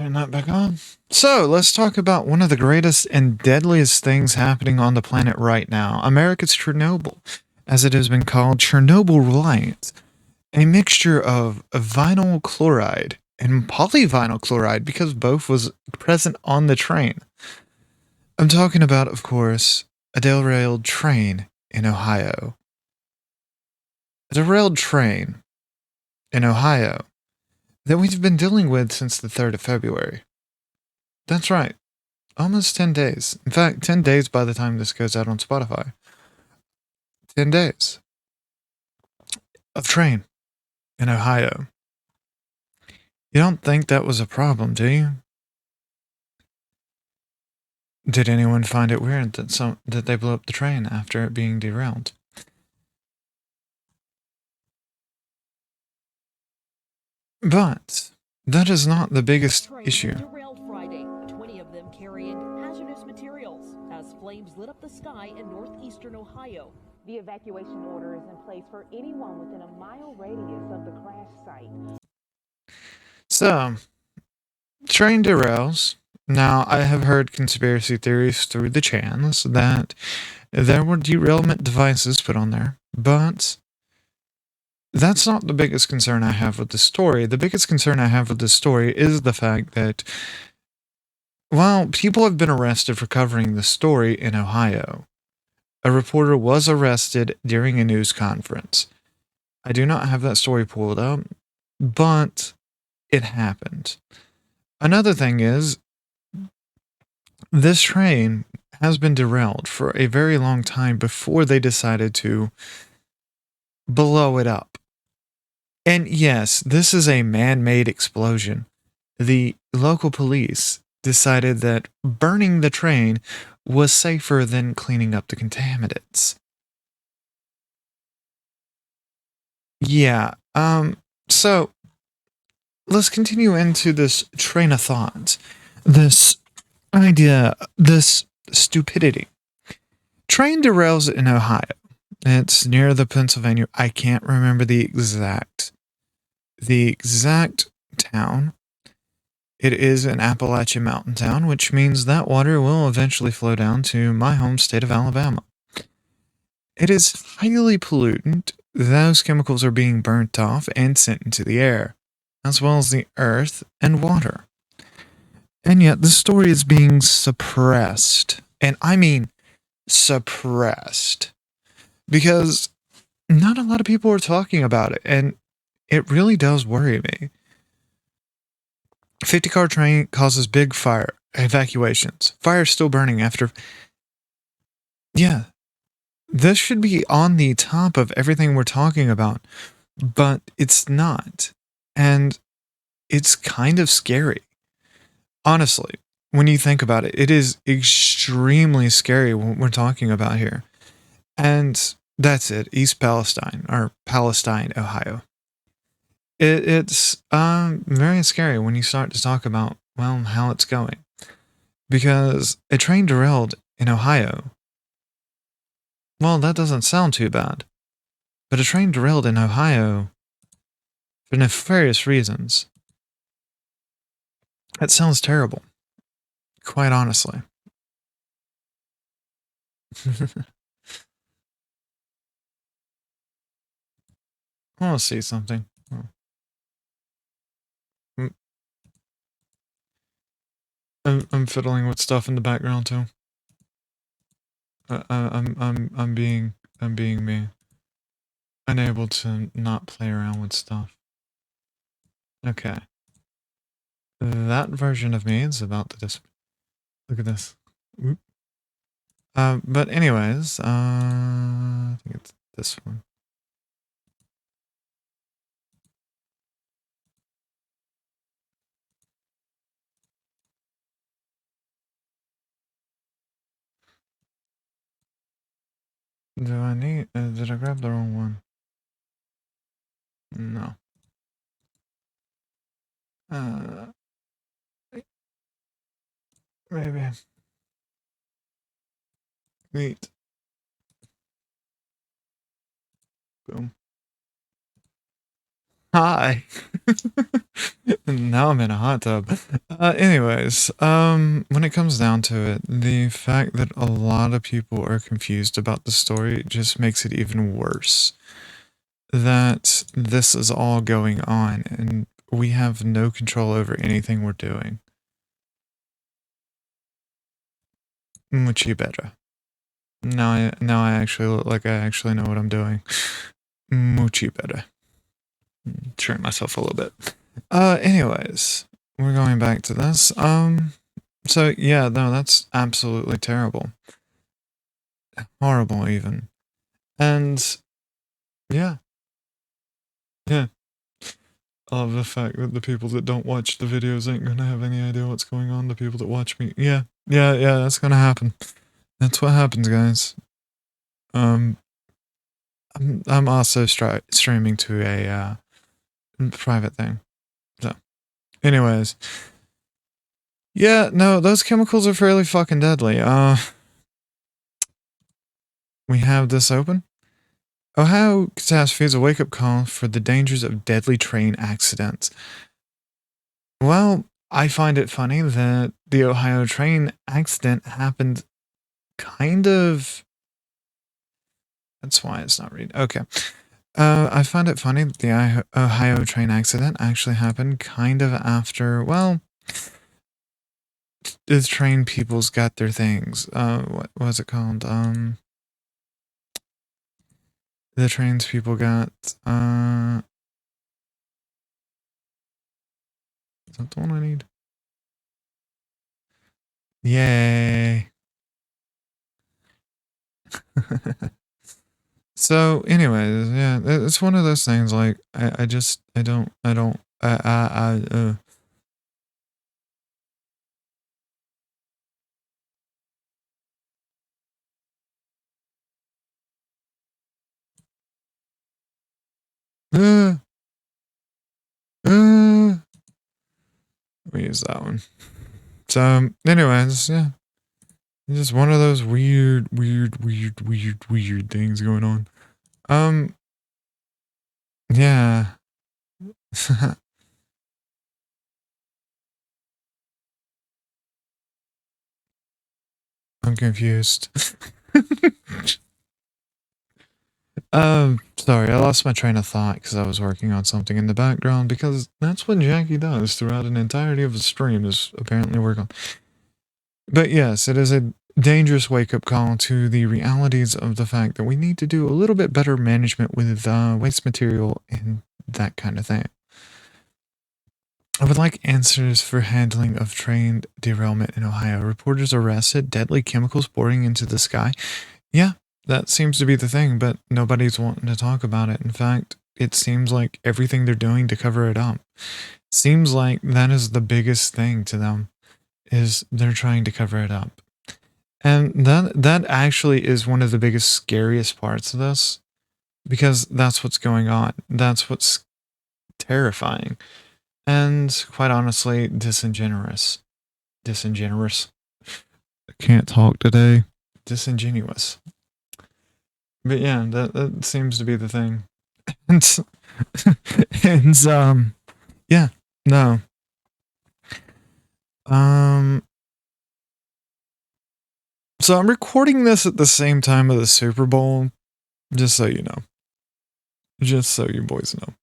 Turn that back on. So, let's talk about one of the greatest and deadliest things happening on the planet right now. America's Chernobyl, as it has been called, Chernobyl Reliance, a mixture of vinyl chloride and polyvinyl chloride because both was present on the train. I'm talking about, of course, a derailed train in Ohio. A derailed train in Ohio that we've been dealing with since the 3rd of February. That's right. Almost 10 days. In fact, 10 days by the time this goes out on Spotify. 10 days of train in Ohio. You don't think that was a problem, do you? Did anyone find it weird that they blew up the train after it being derailed? But that is not the biggest issue. Derailed Friday, 20 of them carrying hazardous materials as flames lit up the sky in northeastern Ohio. The evacuation order is in place for anyone within a mile radius of the crash site. So, train derails. Now, I have heard conspiracy theories through the channels that there were derailment devices put on there, but that's not the biggest concern I have with the story. The biggest concern I have with this story is the fact that, while people have been arrested for covering the story in Ohio, a reporter was arrested during a news conference. I do not have that story pulled up, but it happened. Another thing is, this train has been derailed for a very long time before they decided to blow it up. And yes, this is a man-made explosion. The local police decided that burning the train was safer than cleaning up the contaminants. Yeah, so let's continue into this train of thought. This idea, this stupidity. Train derails in Ohio. It's near the Pennsylvania. I can't remember the exact town. It is an Appalachian mountain town, which means that water will eventually flow down to my home state of Alabama. It is highly pollutant. Those chemicals are being burnt off and sent into the air, as well as the earth and water. And yet the story is being suppressed. And I mean suppressed. Because not a lot of people are talking about it, and it really does worry me. 50-car train causes big fire evacuations. Fire still burning after. Yeah. This should be on the top of everything we're talking about, but it's not. And it's kind of scary. Honestly, when you think about it, it is extremely scary what we're talking about here. And that's it, East Palestine, or Palestine, Ohio. It's very scary when you start to talk about, well, how it's going. Because a train derailed in Ohio, well, that doesn't sound too bad. But a train derailed in Ohio for nefarious reasons. That sounds terrible. Quite honestly. I want to see something. I'm fiddling with stuff in the background too. I'm being me. Unable to not play around with stuff. Okay. That version of me is about to disappear. Look at this. But anyways, I think it's this one. Did I grab the wrong one? No. Maybe. Wait. Boom. Hi. Now I'm in a hot tub. Anyways, when it comes down to it, the fact that a lot of people are confused about the story just makes it even worse. That this is all going on and we have no control over anything we're doing. Much better. Now I actually look like I actually know what I'm doing. Much better. Turn myself a little bit. Anyways, we're going back to this. So yeah, no, that's absolutely terrible. Horrible even. And yeah. Yeah. I love the fact that the people that don't watch the videos ain't gonna have any idea what's going on. The people that watch me, yeah, that's gonna happen. That's what happens, guys. I'm also streaming to a private thing. So, anyways, yeah, no, those chemicals are fairly fucking deadly. We have this open. Ohio catastrophe is a wake-up call for the dangers of deadly train accidents. Well, I find it funny that the Ohio train accident happened kind of... That's why it's not reading. Okay. I find it funny that the Ohio train accident actually happened kind of after, well, the train people's got their things. What was it called? The trains people got, is that the one I need? Yay. So, anyways, yeah, it's one of those things, like, I don't, uh, we use that one. So, anyways, yeah. It's just one of those weird things going on. Yeah. I'm confused. Sorry, I lost my train of thought because I was working on something in the background, because that's what Jackie does throughout an entirety of the stream, is apparently work on. But yes, it is a dangerous wake-up call to the realities of the fact that we need to do a little bit better management with waste material and that kind of thing. I would like answers for handling of train derailment in Ohio. Reporters arrested, deadly chemicals pouring into the sky. Yeah, that seems to be the thing, but nobody's wanting to talk about it. In fact, it seems like everything they're doing to cover it up. Seems like that is the biggest thing to them, is they're trying to cover it up. And that actually is one of the biggest, scariest parts of this, because that's what's going on. That's what's terrifying. And quite honestly, disingenuous. Disingenuous. I can't talk today. Disingenuous. But yeah, that seems to be the thing. And, and yeah, no. So I'm recording this at the same time of the Super Bowl, just so you know. Just so you boys know.